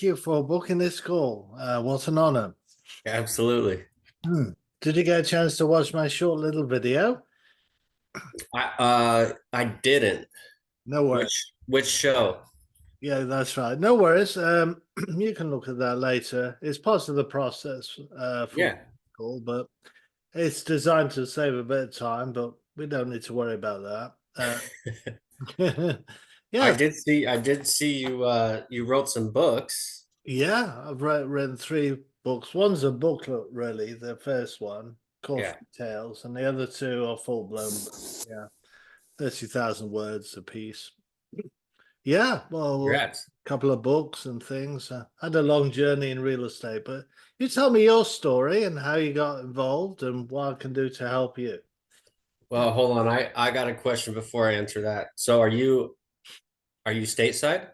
you for booking this call. What an honor. Absolutely. Hmm. Did you get a chance to watch my short little video? I didn't. No worries. Which show? Yeah, that's right. No worries. You can look at that later. It's part of the process for Yeah. call, but it's designed to save a bit of time, but we don't need to worry about that. I Yeah, did see you wrote some books. yeah. I've written three books. One's a booklet, really, the first one called Yeah. Free Tales, and the other two are full blown. Yeah. 30,000 words a piece. Yeah, well, a Congrats. couple of books and things. Had a long journey in real estate, but you tell me your story and how you got involved and what I can do to help you. Well, hold on. I got a question before I answer that. So are you stateside?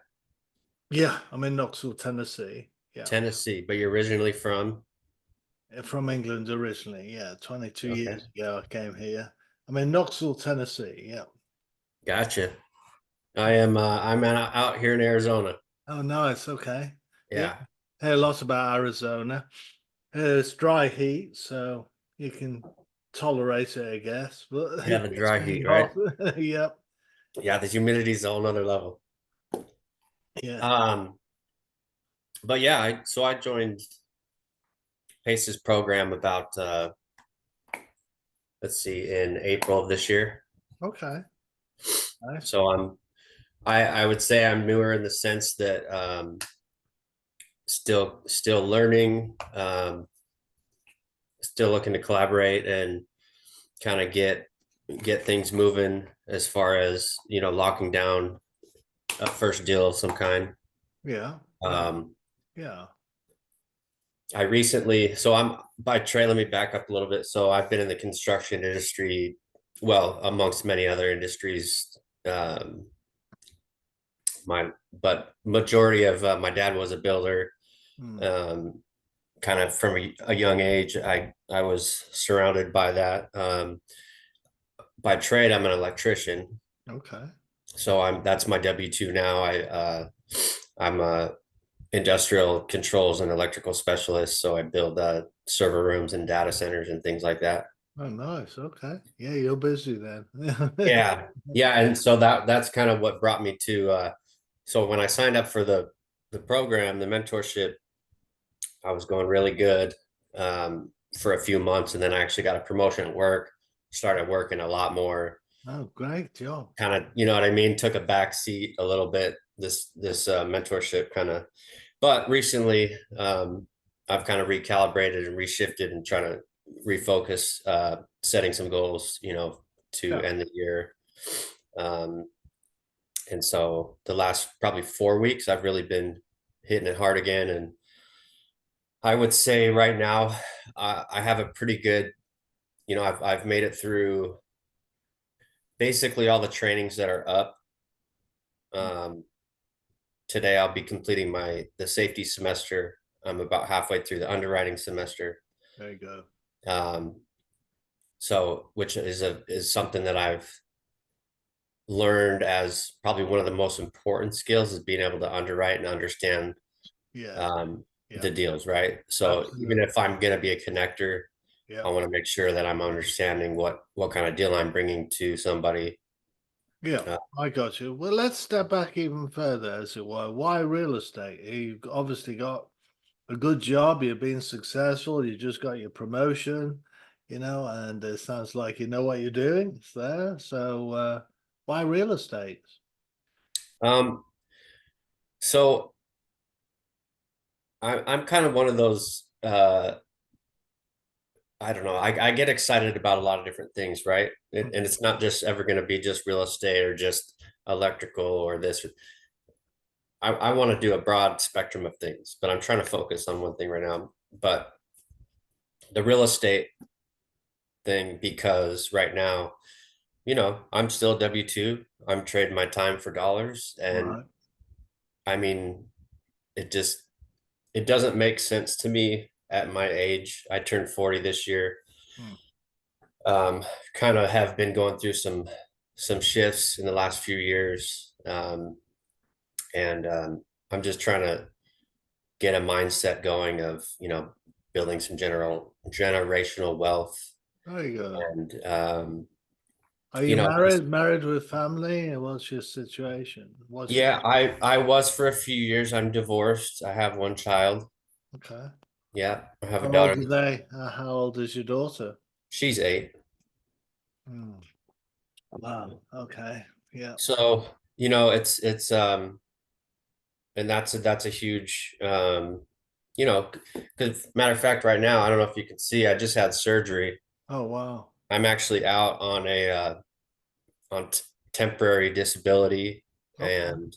Yeah, I'm in Knoxville, Tennessee. Yeah, Tennessee, but you're originally from? from England originally. Yeah, 22 Okay. years ago I came here. I'm in Knoxville, Tennessee. Yeah. Gotcha. I'm out here in Arizona. Oh, nice. Okay. Yeah. Yeah. Hear a lot about Arizona. It's dry heat, so you can tolerate it, I guess. But Yeah, it the gets dry really heat, right? hot. Yep. Yeah, the humidity's a whole nother level. Yeah. Um, but yeah, I joined Pace's program about let's see, in April of this year. Okay. Nice. So I would say I'm newer in the sense that still learning, still looking to collaborate and kind of get things moving as far as locking down a first deal of some kind. Yeah. Yeah. Um, Yeah. I recently, so I'm by trade, let me back up a little bit. So I've been in the construction industry, well, amongst many other industries. Um, but majority of my dad was a builder. Hmm. Um, kind of from a young age, I was surrounded by that. By trade, I'm an electrician, Okay. so that's my W-2 now. I'm a industrial controls and electrical specialist, so I build server rooms and data centers and things like that. Oh, nice. Okay. Yeah, you're busy then. Yeah, yeah, and so that's kind of what brought me to. So when I signed up for the program, the mentorship, I was going really good for a few months, and then I actually got a promotion at work. Started working a lot more. Oh, great job. Kind of, you know what I mean? Took a back seat a little bit. This mentorship kind of, but recently I've kind of recalibrated and reshifted and trying to refocus, setting some goals, to Yeah. end the year. Um, and so the last probably 4 weeks, I've really been hitting it hard again. And I would say right now, I have a pretty good, I've made it through basically all the trainings that are up. Um, Today I'll be completing the safety semester. I'm about halfway through the underwriting semester. There you go. Um, so which is something that I've learned as probably one of the most important skills is being able to underwrite and understand Yes. Yeah. the deals, right? So even Absolutely. if I'm going to be a connector, Yeah. I want to make sure that I'm understanding what kind of deal I'm bringing to somebody. Yeah. Uh, I got you. Well, let's step back even further, as it were. Why real estate? You've obviously got a good job. You're being successful. You just got your promotion, and it sounds like you know what you're doing. It's there. So, why real estate? um, so I'm kind of one of those. I don't know. I get excited about a lot of different things, right? And it's not just ever going to be just real estate or just electrical or this. I want to do a broad spectrum of things, but I'm trying to focus on one thing right now. But the real estate thing, because right now, I'm still W-2. I'm trading my time for dollars. And Right. I mean, it just it doesn't make sense to me at my age. I turned 40 this year. Hmm. um, Kind of have been going through some shifts in the last few years, and I'm just trying to get a mindset going of, building some generational wealth. Very good. And, Are you married with family? And what's your situation? yeah, I was for a few years. I'm divorced. I have one child. Okay. Yeah, I have a How old daughter. are they? How old is your daughter? She's 8. Hmm. Wow. Okay. Yeah. So, and that's a huge, because matter of fact, right now, I don't know if you can see, I just had surgery. Oh, wow. I'm actually out on temporary disability, Okay. and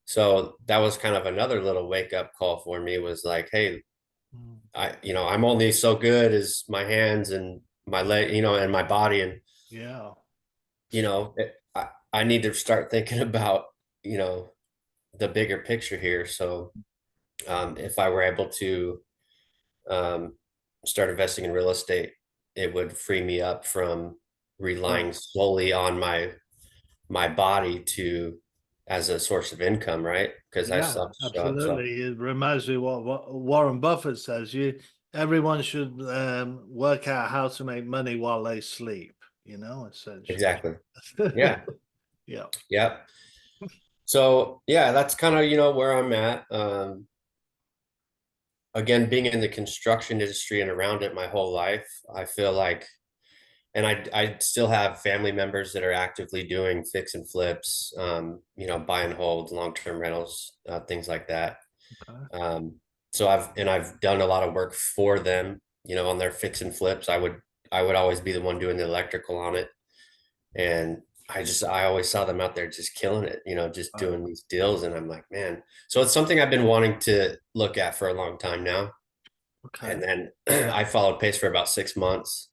so that was kind of another little wake up call for me. Was like, hey, Mm. I'm only so good as my hands and my leg, and my body, and Yeah. I need to start thinking about you know the bigger picture here. So if I were able to um, start investing in real estate, it would free me up from Right. relying solely on my body to as a source of income, right? Because I Yeah, saw so absolutely. It reminds me what Warren Buffett says. Everyone should work out how to make money while they sleep, essentially. exactly. Yeah. Yeah. Yeah. So yeah, that's kind of where I'm at. Again, being in the construction industry and around it my whole life, I feel like, and I still have family members that are actively doing fix and flips, buy and hold, long-term rentals, things like that. Okay. Um, so I've done a lot of work for them, on their fix and flips. I would always be the one doing the electrical on it. And I always saw them out there just killing it, just Right. doing these deals. And I'm like, man, so it's something I've been wanting to look at for a long time now. Okay. And then I followed Pace for about 6 months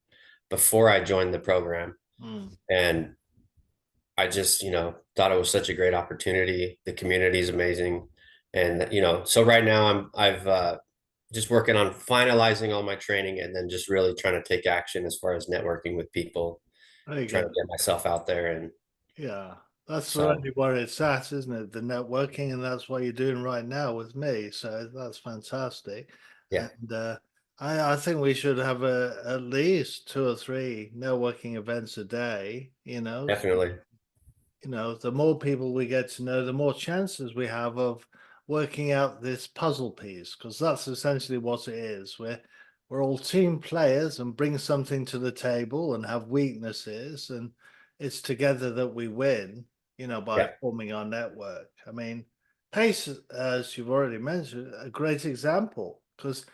before I joined the program. Mm. And I just, thought it was such a great opportunity. The community is amazing. And, so right now I've just working on finalizing all my training and then just really trying to take action as far as networking with people, There you trying go. to get myself out there. And Yeah. That's so, really where it's at, isn't it? The networking, and that's what you're doing right now with me. So that's fantastic. yeah, And I think we should have at least 2 or 3 networking events a day, definitely. the more people we get to know, the more chances we have of working out this puzzle piece, because that's essentially what it is. We're all team players and bring something to the table and have weaknesses, and it's together that we win, by Yeah, forming our network. I mean, Pace, as you've already mentioned, a great example, because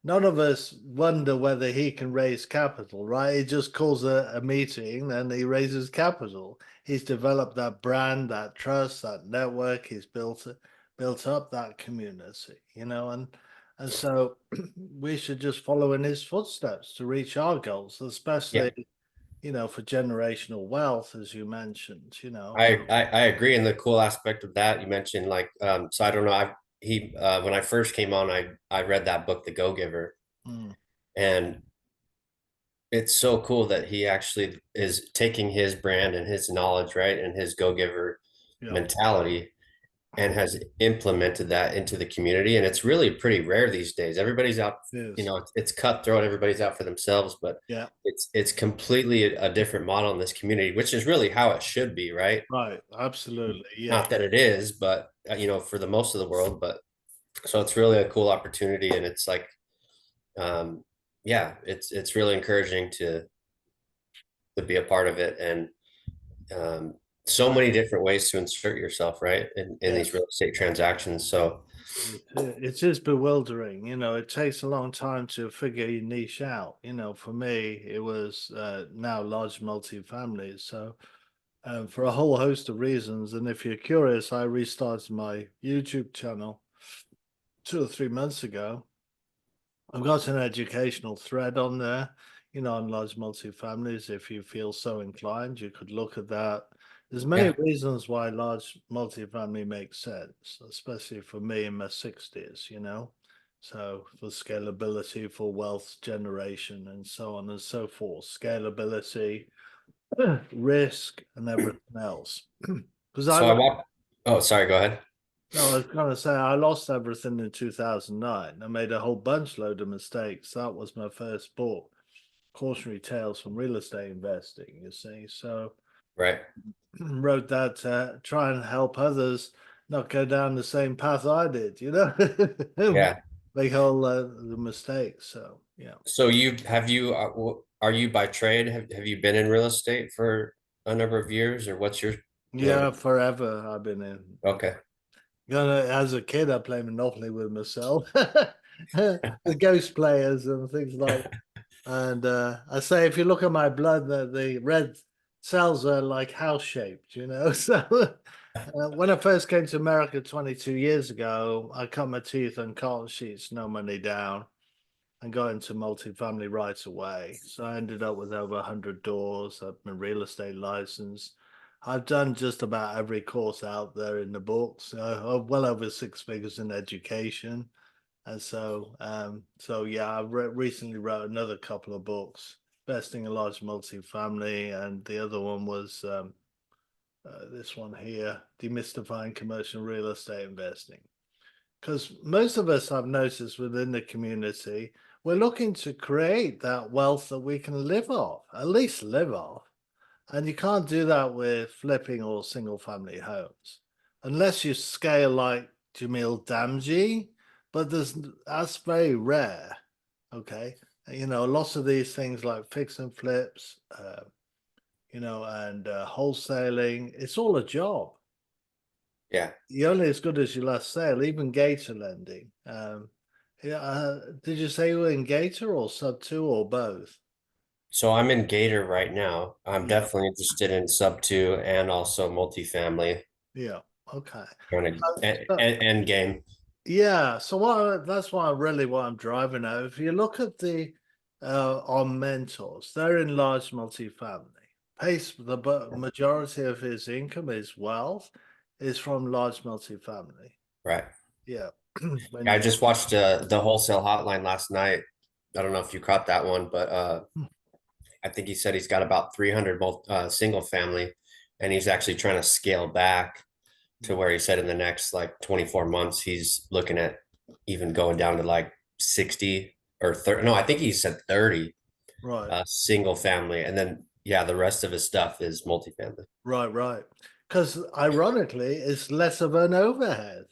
none of us wonder whether he can raise capital, right? He just calls a meeting and he raises capital. He's developed that brand, that trust, that network. He's built up that community, and so we should just follow in his footsteps to reach our goals, yeah. especially for generational wealth, as you mentioned. I agree. And the cool aspect of that you mentioned, like, so I don't know, when I first came on, I read that book, The Go-Giver, Mm, and it's so cool that he actually is taking his brand and his knowledge, right, and his go-giver yeah, mentality and has implemented that into the community. And it's really pretty rare these days. Everybody's out, yes, it's cutthroat, everybody's out for themselves, but yeah, it's completely a different model in this community, which is really how it should be, right? right, absolutely, yeah. Not that it is, but for the most of the world. But so it's really a cool opportunity, and it's like, um, yeah, it's really encouraging to be a part of it. And um, so Right. many different ways to insert yourself, right, in these Yes. real estate transactions. So It is bewildering. It takes a long time to figure your niche out. For me, it was now large multifamilies. So, for a whole host of reasons, and if you're curious, I restarted my YouTube channel 2 or 3 months ago. I've got an educational thread on there, on large multifamilies. If you feel so inclined, you could look at that. There's many yeah, reasons why large multifamily makes sense, especially for me in my 60s. So for scalability, for wealth generation, and so on and so forth. Scalability, risk, and everything else. Because I so I like walk. Oh, sorry, go ahead. No, I was gonna say I lost everything in 2009. I made a whole load of mistakes. That was my first book, Cautionary Tales from Real Estate Investing, you see. So Right. wrote that to try and help others not go down the same path I did, Yeah. make all the mistakes. So yeah. So are you by trade? Have you been in real estate for a number of years, or what's your, Yeah, forever I've been in. okay. As a kid, I played Monopoly with myself, the ghost players and things like. And I say, if you look at my blood, the red cells are like house shaped, So when I first came to America 22 years ago, I cut my teeth on carton sheets, no money down, and got into multifamily right away. So I ended up with over 100 doors. I've been real estate license. I've done just about every course out there in the books. Well over 6 figures in education. And so yeah, I recently wrote another couple of books, investing in large multifamily, and the other one was this one here, demystifying commercial real estate investing. Because most of us, I've noticed within the community, we're looking to create that wealth that we can live off, at least live off. And you can't do that with flipping or single family homes unless you scale like 𝐒𝐿 𝐕𝐢𝐝𝐿, but that's very rare. Okay. Lots of these things like fix and flips, and wholesaling, it's all a job. Yeah. You're only as good as your last sale, even gator lending. Yeah, did you say you were in gator or sub two or both? So I'm in Gator right now. I'm Yeah, definitely interested in sub two and also multifamily yeah. Okay. kind of So, end game. yeah, so that's what I'm driving at. If you look at our mentors, they're in large multifamily. Pace, majority of his income, his wealth, is from large multifamily. Right. Yeah. Yeah, I When just watched the wholesale hotline last night. I don't know if you caught that one, but I think he said he's got about 300 single family, and he's actually trying to scale back to where he said in the next like 24 months he's looking at even going down to like 60 or 30. No, I think he said 30 Right, single family, and then yeah, the rest of his stuff is multifamily. right. Because ironically, it's less of an overhead,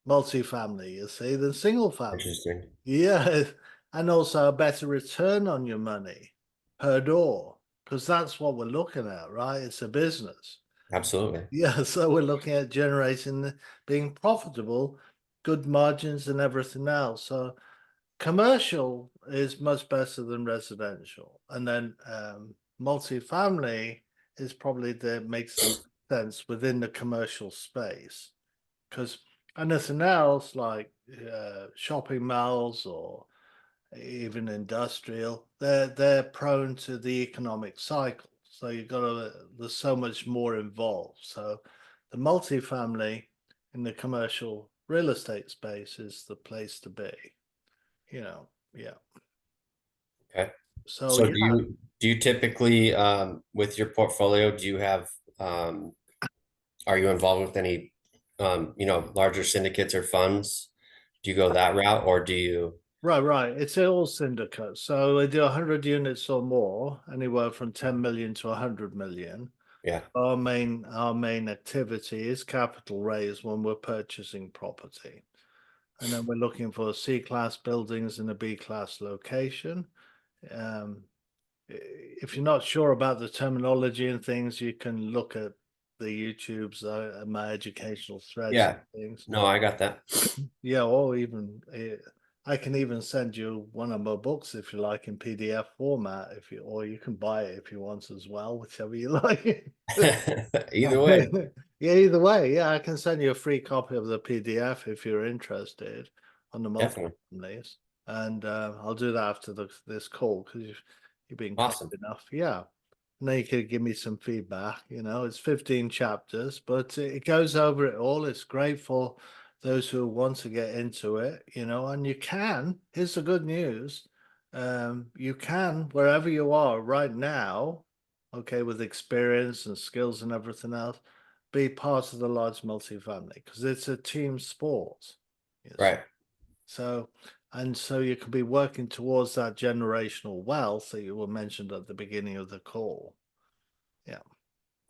multifamily, you see, than single family. Interesting. Yeah, and also a better return on your money per door, because that's what we're looking at, right? It's a business. Absolutely. Yeah, so we're looking at being profitable, good margins and everything else. So commercial is much better than residential. And then multifamily is probably makes the sense within the commercial space because anything else like shopping malls or even industrial, they're prone to the economic cycle. So there's so much more involved. So the multifamily in the commercial real estate space is the place to be. Yeah. Okay. So So yeah, do you typically with your portfolio, do you have are you involved with any larger syndicates or funds? Do you go that route, or do you? right. It's all syndicates. So they do 100 units or more, anywhere from 10 million to 100 million. Yeah. Our main activity is capital raise when we're purchasing property. And then we're looking for C-class buildings in a B-class location. Um, if you're not sure about the terminology and things, you can look at the YouTubes, my educational threads Yeah. and things. No, I got that. Yeah, or even I can even send you one of my books if you like in PDF format, or you can buy it if you want as well, whichever you like. Either way, Yeah, either way, yeah, I can send you a free copy of the PDF if you're interested on the definitely. multi-families, and I'll do that after this call because you've been kind Awesome. enough. Yeah, and then you could give me some feedback. It's 15 chapters, but it goes over it all. It's great for those who want to get into it, and you can. Here's the good news. You can, wherever you are right now, okay, with experience and skills and everything else, be part of the large multifamily because it's a team sport. Yes. Right. So, and so you can be working towards that generational wealth that you were mentioned at the beginning of the call. Yeah.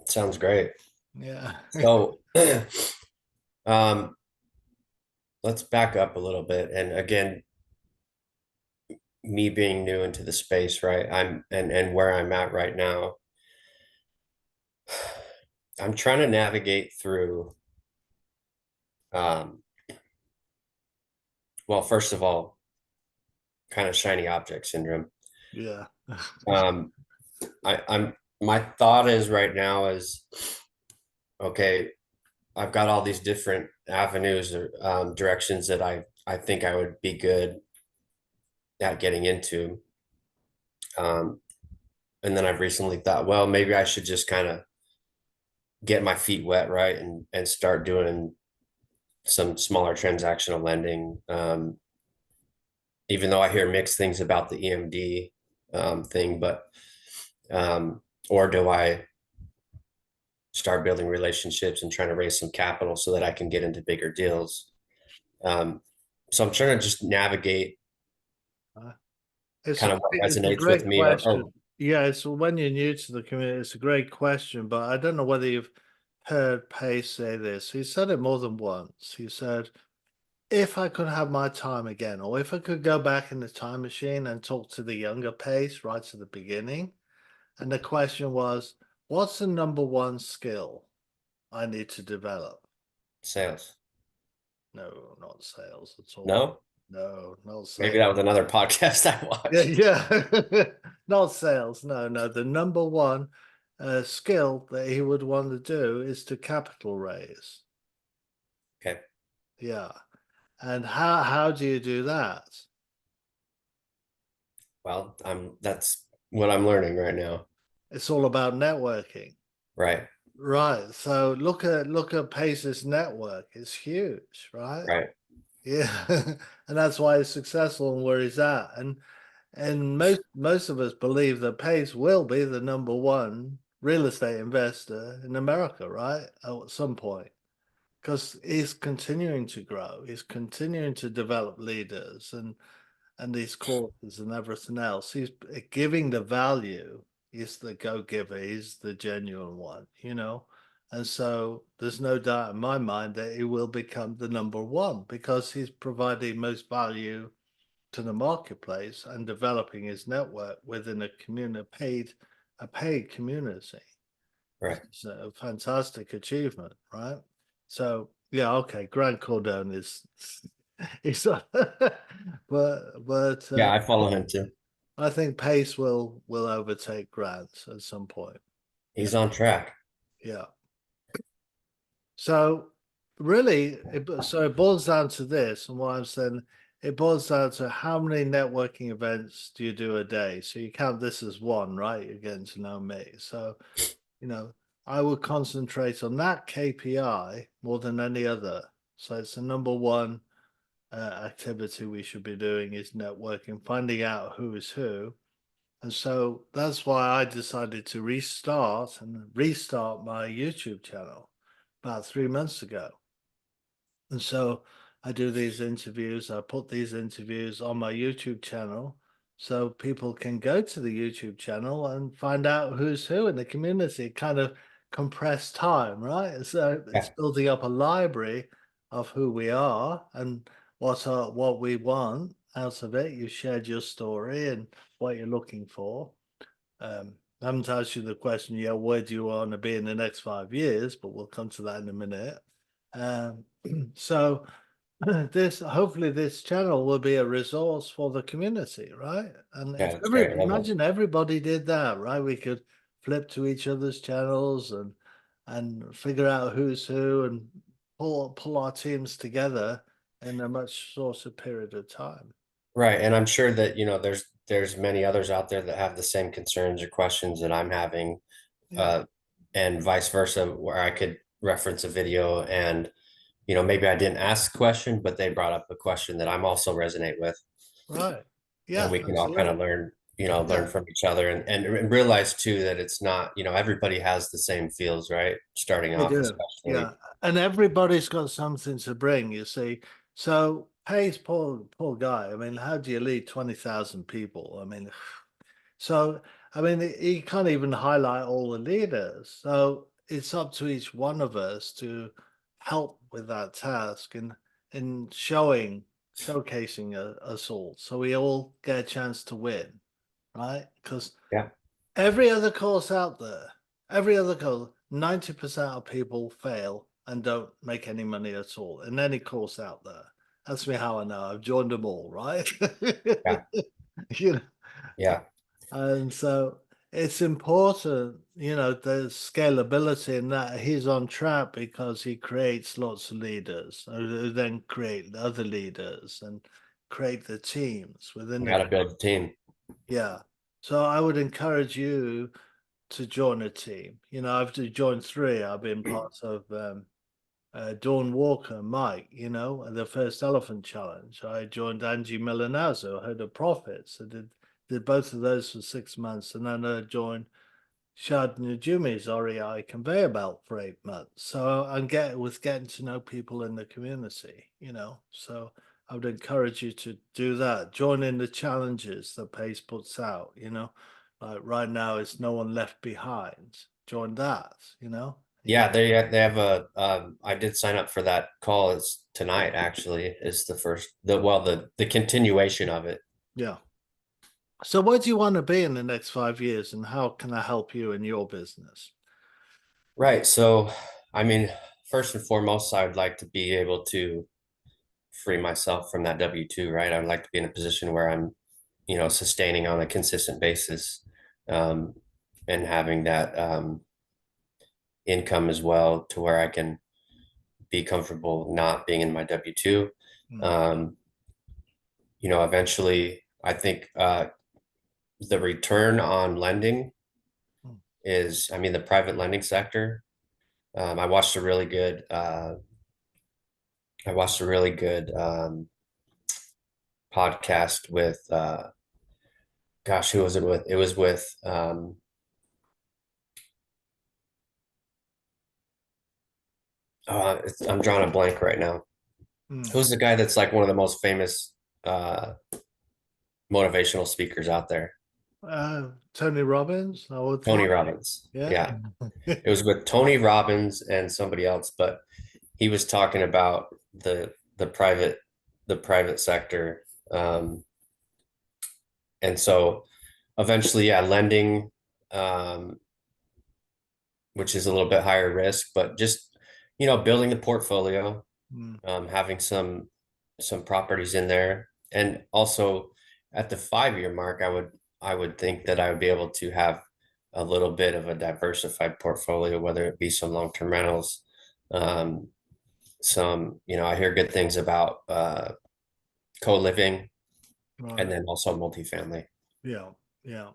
Sounds great. Yeah. So, um, let's back up a little bit. And again, me being new into the space, right? And where I'm at right now, I'm trying to navigate through, um, well, first of all, kind of shiny object syndrome. Yeah. Um, I'm my thought is right now is, okay, I've got all these different avenues or directions that I think I would be good at getting into. Um, and then I've recently thought, well, maybe I should just kind of get my feet wet, right, and start doing some smaller transactional lending. Even though I hear mixed things about the EMD thing, but or do I start building relationships and trying to raise some capital so that I can get into bigger deals? So I'm trying to just navigate It's kind of what it's a resonates with great me question. or Yeah, it's when you're new to the community, it's a great question, but I don't know whether you've heard Pace say this. He said it more than once. He said, if I could have my time again, or if I could go back in the time machine and talk to the younger Pace right at the beginning, and the question was, what's the number one skill I need to develop? sales. No, not sales at all. No, No, not maybe sales. that was another podcast I Yeah, watched. yeah. Not sales. No, no. The number one skill that he would want to do is to capital raise. Okay. Yeah. And how do you do that? Well, that's what I'm learning right now. It's all about networking. Right. Right. So look at Pace's network. It's huge, right? Right. Yeah. And that's why he's successful and where he's at. And most of us believe that Pace will be the number one real estate investor in America, right? At some point. Because he's continuing to grow, he's continuing to develop leaders and these courses and everything else. He's giving the value. He's the go-giver. He's the genuine one, you know. And so there's no doubt in my mind that he will become the number one because he's providing most value to the marketplace and developing his network within a community, a paid community. Right. It's a fantastic achievement, right? So yeah, okay, Grant Cardone is he's but Yeah, I follow him too. I think Pace will overtake Grant at some point. Yeah, He's on track. yeah. So really, it boils down to this, and what I'm saying, it boils down to how many networking events do you do a day? So you count this as one, right? You're getting to know me. So, you know, I would concentrate on that KPI more than any other. So it's the number one activity we should be doing is networking, finding out who is who. And so that's why I decided to restart my YouTube channel about 3 months ago. And so I do these interviews, I put these interviews on my YouTube channel so people can go to the YouTube channel and find out who's who in the community, kind of compressed time, right? So it's Yeah. building up a library of who we are and what we want out of it. You shared your story and what you're looking for. I haven't asked you the question yet, where do you want to be in the next 5 years? But we'll come to that in a minute. Um, so this hopefully this channel will be a resource for the community, right? And Yeah, if that's great. I love that. imagine everybody did that, right? We could flip to each other's channels and figure out who's who and pull our teams together in a much shorter period of time. Right. And I'm sure that, there's many others out there that have the same concerns or questions that I'm having, Yeah, uh, and vice versa, where I could reference a video and, maybe I didn't ask a question, but they brought up a question that I'm also resonate with, right. and Yeah, we can all kind absolutely. of learn learn Yeah, from each other and realize too that it's not, everybody has the same feels, right? Starting they off, do. especially. Yeah, and everybody's got something to bring. You see, so Hayes, poor guy. I mean, how do you lead 20,000 people? I mean, so I mean, he can't even highlight all the leaders. So it's up to each one of us to help with that task and in showcasing us all, so we all get a chance to win, right? Because Yeah. every other course out there, every other course, 90% of people fail and don't make any money at all in any course out there. That's me how I know. I've joined them all, right? Yeah. You know, Yeah. and so it's important, the scalability and that he's on track because he creates lots of leaders who then create other leaders and create the teams within You the, got to build a team. yeah. So I would encourage you to join a team. I've joined three. I've been part of Dawn Walker, Mike, the first Elephant Challenge. I joined Angie Milanazzo, head of profits. I did both of those for 6 months, and then I joined Shad Najumi's REI conveyor belt for 8 months. So I'm getting to know people in the community, So I would encourage you to do that. Join in the challenges that Pace puts out, Like right now, it's No One Left Behind. Join that. Yeah, they have I did sign up for that call. It's tonight actually is the first the continuation of it. Yeah. So where do you want to be in the next 5 years, and how can I help you in your business? Right. So, I mean, first and foremost, I would like to be able to free myself from that W-2, right? I'd like to be in a position where I'm, sustaining on a consistent basis, um, and having that income as well to where I can be comfortable not being in my W-2. Mm, Um, Eventually, I think the return on lending mm, is, I mean, the private lending sector. I watched a really good podcast with gosh, who was it with? It was with I'm drawing a blank right now. mm. Who's the guy that's like one of the most famous uh motivational speakers out there? Tony Robbins, I would Tony think. Robbins. Yeah. Yeah. It was with Tony Robbins and somebody else, but he was talking about the private sector. And so eventually, yeah, lending, um, which is a little bit higher risk, but just, building the portfolio, Mm, having some properties in there. And also at the 5 year mark, I would think that I would be able to have a little bit of a diversified portfolio, whether it be some long-term rentals, um, I hear good things about co-living and right. then also multifamily. Yeah. Yeah.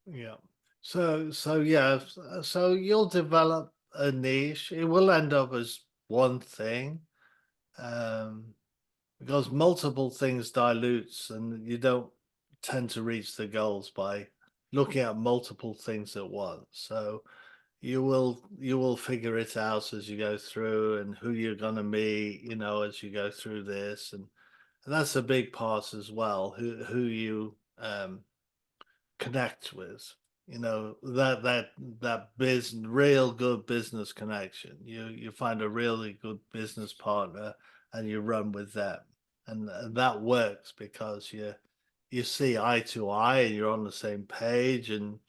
Yeah. So yeah. So you'll develop a niche. It will end up as one thing, um, because multiple things dilutes, and you don't tend to reach the goals by looking at multiple things at once. So you will figure it out as you go through, and who you're going to meet, as you go through this, and that's a big part as well. Who you connect with, that real good business connection. You find a really good business partner and you run with them, and that works because you see eye to eye and you're on the same page, and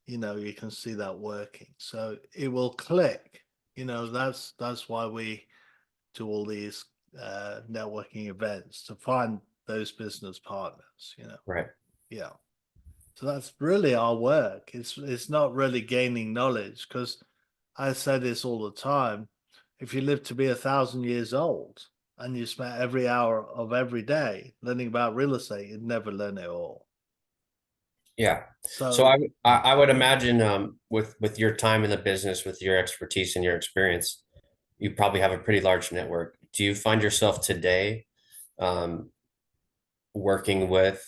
you can see that working, so it will click. That's why we do all these networking events, to find those business partners. Right. Yeah. So that's really our work. It's not really gaining knowledge, because I say this all the time. If you live to be 1,000 years old and you spent every hour of every day learning about real estate, you'd never learn it all. Yeah. So So I would imagine with your time in the business, with your expertise and your experience, you probably have a pretty large network. Do you find yourself today um, working with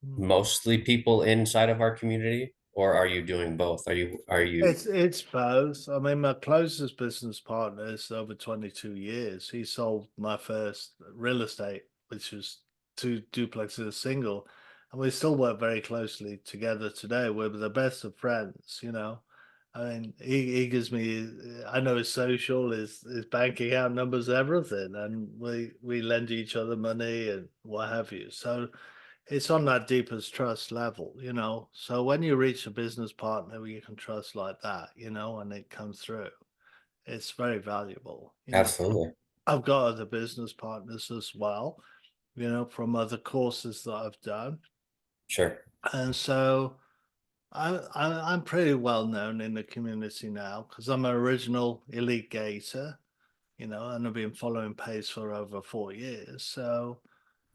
mostly people inside of our community, or are you doing both? Are you It's both. I mean, my closest business partner is over 22 years. He sold my first real estate, which was two duplexes, a single, and we still work very closely together today. We're the best of friends, you know. I mean, he gives me, I know his social, his bank account numbers, everything, and we lend each other money and what have you. So it's on that deepest trust level, you know. So when you reach a business partner who you can trust like that, you know, and it comes through, it's very valuable. You know, absolutely? I've got other business partners as well, you know, from other courses that I've done. Sure. And so I'm pretty well known in the community now because I'm an original elite gator, you know, and I've been following pace for over 4 years. So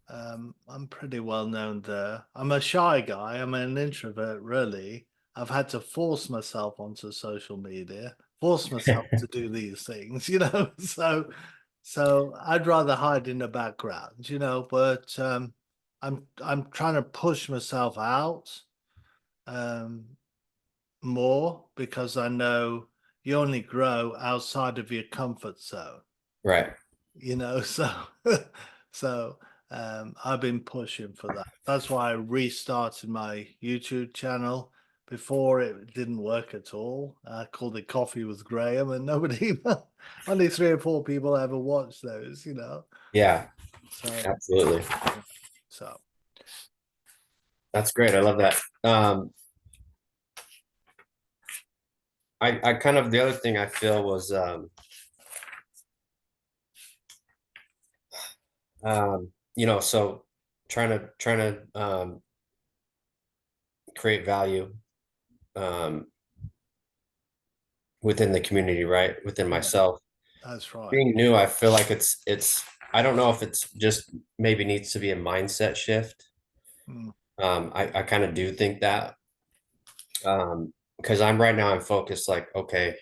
I'm pretty well known there. I'm a shy guy. I'm an introvert, really. I've had to force myself onto social media, force myself to do these things, you know. So I'd rather hide in the background, you know. But I'm trying to push myself out um, more because I know you only grow outside of your comfort zone, Right. you know. So so I've been pushing for that. That's why I restarted my YouTube channel. Before it didn't work at all. I called it Coffee with Graham, and nobody, only 3 or 4 people ever watched those, you know. Yeah, So, absolutely. so That's great. I love that. I kind of, the other thing I feel was so trying to create value um within the community, right? Within yeah, myself. that's right. Being new, I feel like it's I don't know if it's just maybe needs to be a mindset shift. Mm, I kind of do think that because I'm right now I'm focused like, okay,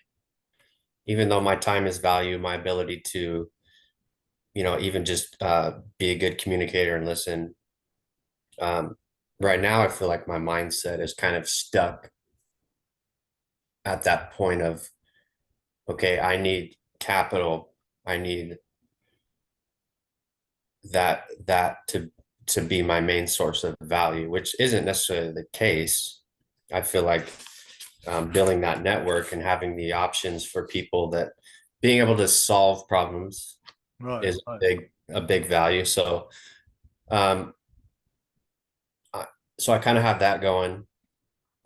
even though my time is value, my ability to, even just be a good communicator and listen. Um, right now, I feel like my mindset is kind of stuck at that point of, okay, I need capital. I need that to be my main source of value, which isn't necessarily the case. I feel like building that network and having the options for people that being able to solve problems right, is right. a big value. So um, I, so I kind of have that going.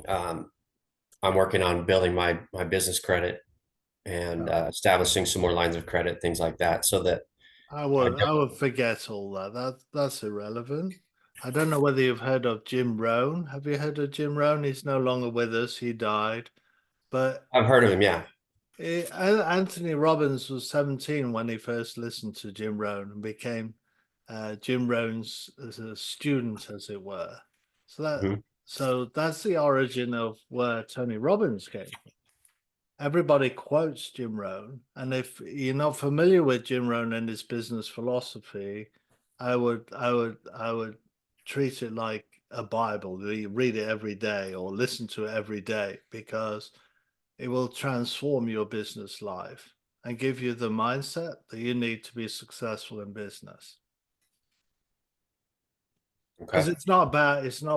Um, I'm working on building my business credit and Yeah. establishing some more lines of credit, things like that, so that I I don't. would forget all that. That's irrelevant. I don't know whether you've heard of Jim Rohn. Have you heard of Jim Rohn? He's no longer with us. He died. But I've heard of him, yeah. Anthony Robbins was 17 when he first listened to Jim Rohn and became Jim Rohn's as a student, as it were. So Mhm. that's the origin of where Tony Robbins came from. Everybody quotes Jim Rohn, and if you're not familiar with Jim Rohn and his business philosophy, I would treat it like a Bible. You read it every day or listen to it every day because it will transform your business life and give you the mindset that you need to be successful in business. Because Okay. it's not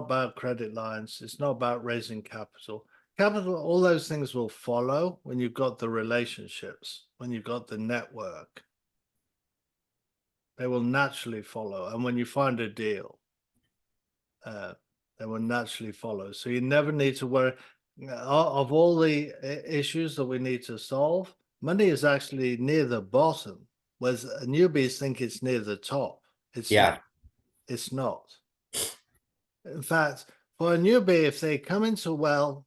about credit lines, it's not about raising capital. Capital, all those things will follow when you've got the relationships, when you've got the network. They will naturally follow. And when you find a deal, uh, they will naturally follow. So you never need to worry. Of all the issues that we need to solve, money is actually near the bottom, whereas newbies think it's near the top. It's not. Yeah. It's not. In fact, for a newbie, if they come into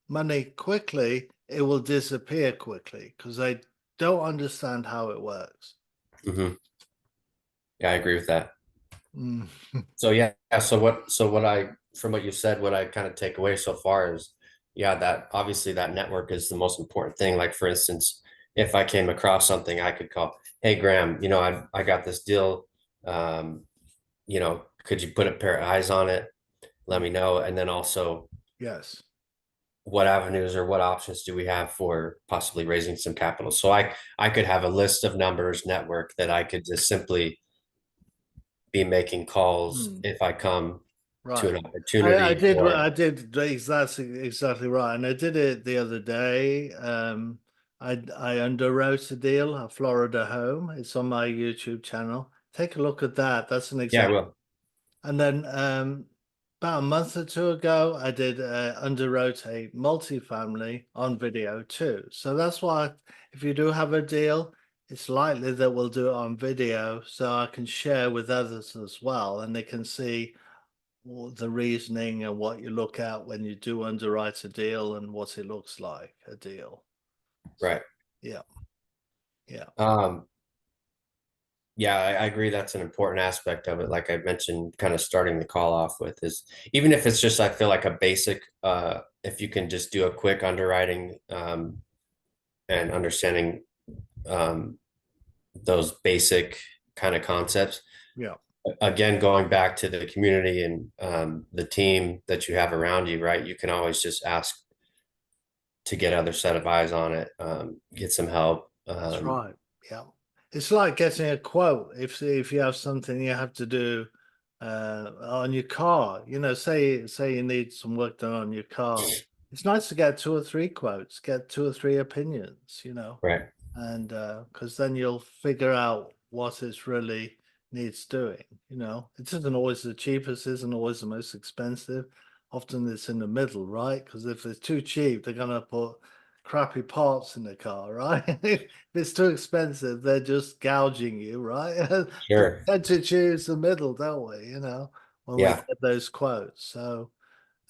money quickly, it will disappear quickly because they don't understand how it works. Hmm. Yeah, I agree with that. Mm. So yeah, so what I from what you said, what I kind of take away so far is, yeah, that obviously that network is the most important thing. Like for instance, if I came across something, I could call, hey Graham, I got this deal. Could you put a pair of eyes on it? let me know. And then also Yes. what avenues or what options do we have for possibly raising some capital? So I could have a list of numbers network that I could just simply be making calls Hmm. if I come to Right. an opportunity I or did exactly right. And I did it the other day. I underwrote a deal, a Florida home. It's on my YouTube channel. Take a look at that. That's an yeah, I example. will. And then about a month or two ago, I did underwrote a multifamily on video too. So that's why if you do have a deal, it's likely that we'll do it on video so I can share with others as well, and they can see the reasoning and what you look at when you do underwrite a deal and what it looks like a deal. Right. Yeah, yeah, Um, yeah, I agree. That's an important aspect of it. Like I mentioned, kind of starting the call off with is even if it's just, I feel like a basic, if you can just do a quick underwriting, and understanding, um, those basic kind of concepts. yeah. Again, going back to the community and, the team that you have around you, right? You can always just ask to get other set of eyes on it, get some help. That's right. Yeah. It's like getting a quote. If you have something you have to do on your car, say you need some work done on your car. It's nice to get two or three quotes, get two or three opinions, Right. and because then you'll figure out what it really needs doing. It isn't always the cheapest, isn't always the most expensive. Often it's in the middle, right? Because if it's too cheap, they're gonna put crappy parts in the car, right? If it's too expensive, they're just gouging you, right? We Sure. tend to choose the middle, don't we? When we Yeah. get those quotes. So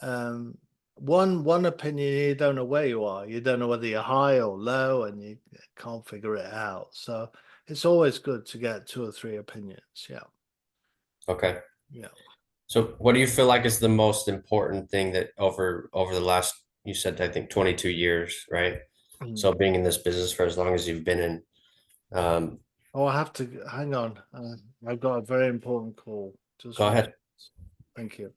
um, one opinion, you don't know where you are. You don't know whether you're high or low, and you can't figure it out. So it's always good to get two or three opinions. Yeah, Okay. yeah. So what do you feel like is the most important thing that over the last, you said, I think 22 years, right? Mm. So being in this business for as long as you've been in, Oh, I have to hang on. I've got a very important call. Just go one. ahead. Thank you.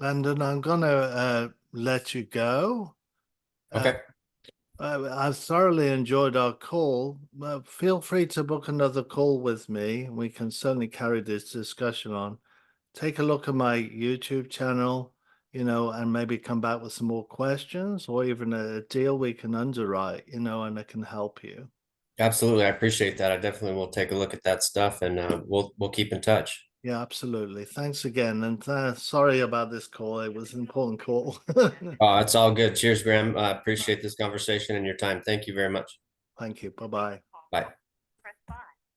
Landon, I'm gonna let you go. Uh, Okay. I've thoroughly enjoyed our call. Feel free to book another call with me. We can certainly carry this discussion on. Take a look at my YouTube channel, and maybe come back with some more questions or even a deal we can underwrite, and I can help you. Absolutely. I appreciate that. I definitely will take a look at that stuff and, we'll keep in touch. Yeah, absolutely. Thanks again. And sorry about this call. It was an important call. Oh, it's all good. Cheers, Graham. I appreciate this conversation and your time. Thank you very much. Thank you. Bye bye. Bye.